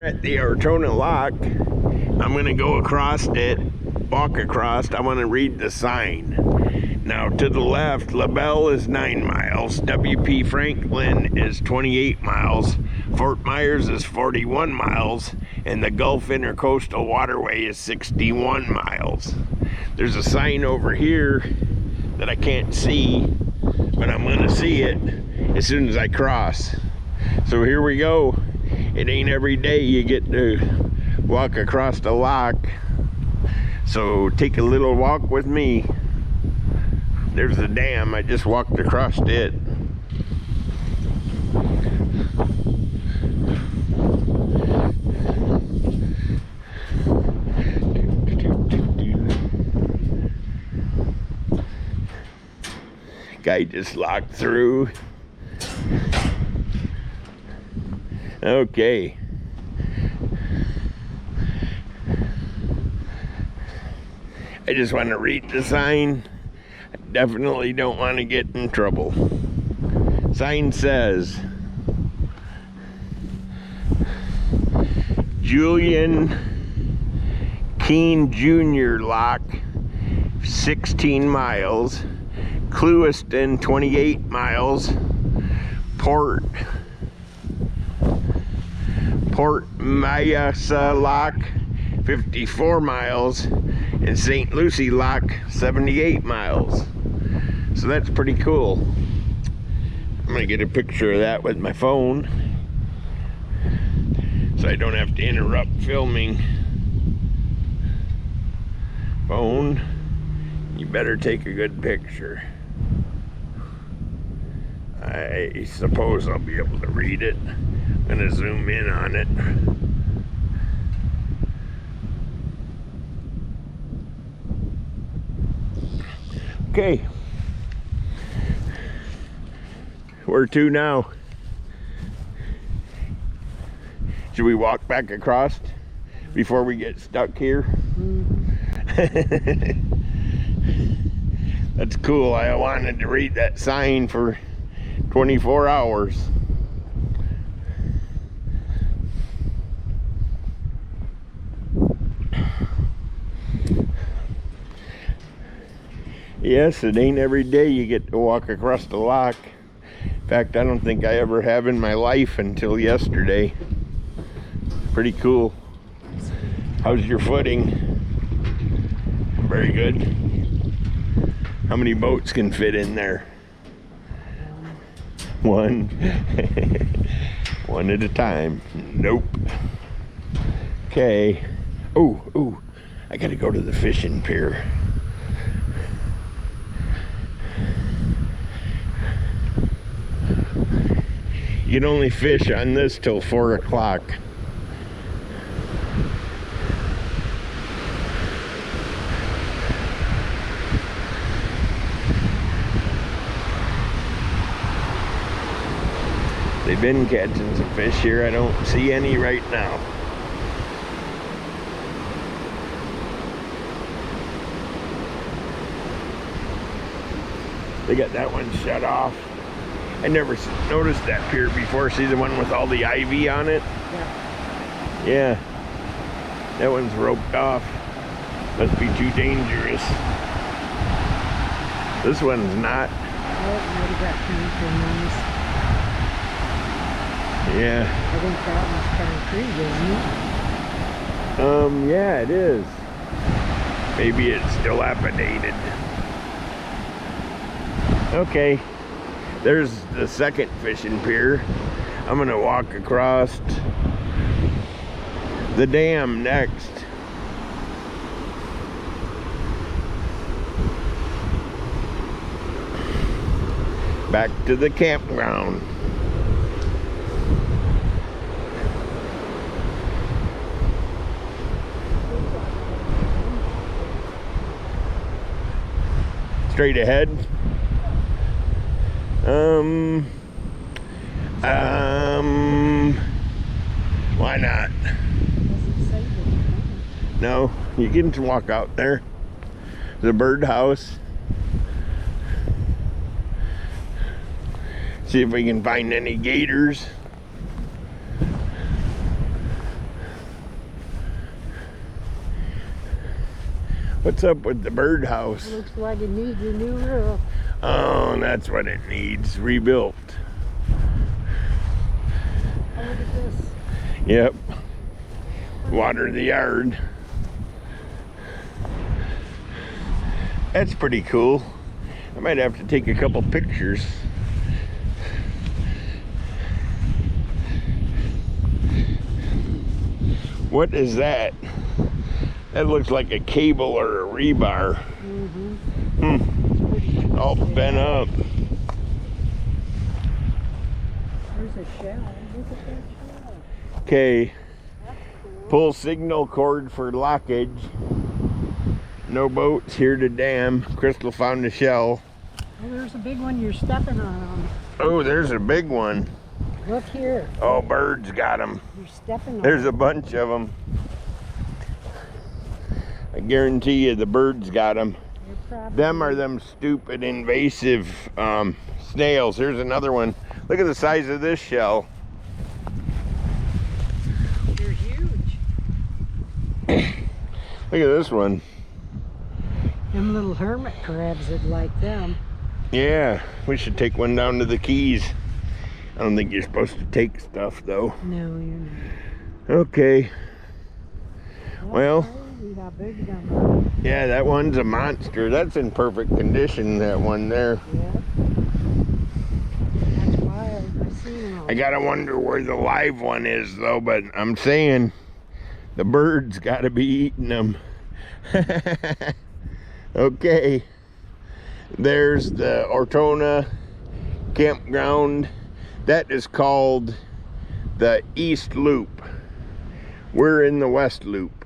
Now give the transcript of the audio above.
At the Ortona Lock, I'm going to go across it, walk across. I want to read the sign. Now, to the left, LaBelle is 9 miles, W.P. Franklin is 28 miles, Fort Myers is 41 miles, and the Gulf Intercoastal Waterway is 61 miles. There's a sign over here that I can't see, but I'm going to see it as soon as I cross. So here we go. It ain't every day you get to walk across the lock. So take a little walk with me. There's the dam. I just walked across it. Guy just locked through. Okay. I just want to read the sign. I definitely don't want to get in trouble. Sign says, Julian Keen Jr. Lock, 16 miles. Clewiston, 28 miles. Port Mayasa Lock, 54 miles, and St. Lucie Lock, 78 miles. So that's pretty cool. I'm gonna get a picture of that with my phone so I don't have to interrupt filming. Phone, you better take a good picture. I suppose I'll be able to read it. I'm gonna zoom in on it. Okay. Where to now? Should we walk back across before we get stuck here? That's cool. I wanted to read that sign for 24 hours. Yes, it ain't every day you get to walk across the lock. In fact, I don't think I ever have in my life until yesterday. Pretty cool. How's your footing? Very good. How many boats can fit in there? One. One at a time. Nope. Okay. Oh, I gotta go to the fishing pier. You can only fish on this till 4 o'clock. They've been catching some fish here. I don't see any right now. They got that one shut off. I never noticed that pier before. See the one with all the ivy on it? Yeah. Yeah. That one's roped off. Must be too dangerous. This one's not. Oh, maybe got nice. Yeah. I think that one's concrete, isn't it? Yeah, it is. Maybe it's dilapidated. Okay. There's the second fishing pier. I'm gonna walk across the dam next. Back to the campground. Straight ahead. Why not? No, you can walk out there. The birdhouse. See if we can find any gators. What's up with the birdhouse? Looks like it needs a new roof. Oh, that's what it needs, rebuilt. Oh, look at this. Yep. Water the yard. That's pretty cool. I might have to take a couple pictures. What is that? That looks like a cable or a rebar. All bent up. There's a shell. Look at that shell. Okay. That's cool. Pull signal cord for lockage. No boats here to dam. Crystal found a shell. Oh, there's a big one you're stepping on. Oh, there's a big one. Look here. Oh, birds got them. You're stepping on There's it. a bunch of them. I guarantee you the birds got them. You're probably- Them are them stupid invasive snails. Here's another one. Look at the size of this shell. They're huge. Look at this one. Them little hermit crabs that like them. Yeah, we should take one down to the Keys. I don't think you're supposed to take stuff though. No, you're not. Okay. Well, crazy how big them are. yeah, that one's a monster. That's in perfect condition, that one there. Yeah. That's wild. I've seen them all. I gotta wonder where the live one is though, but I'm saying the birds gotta be eating them. Okay. There's the Ortona campground. That is called the East Loop. We're in the West Loop.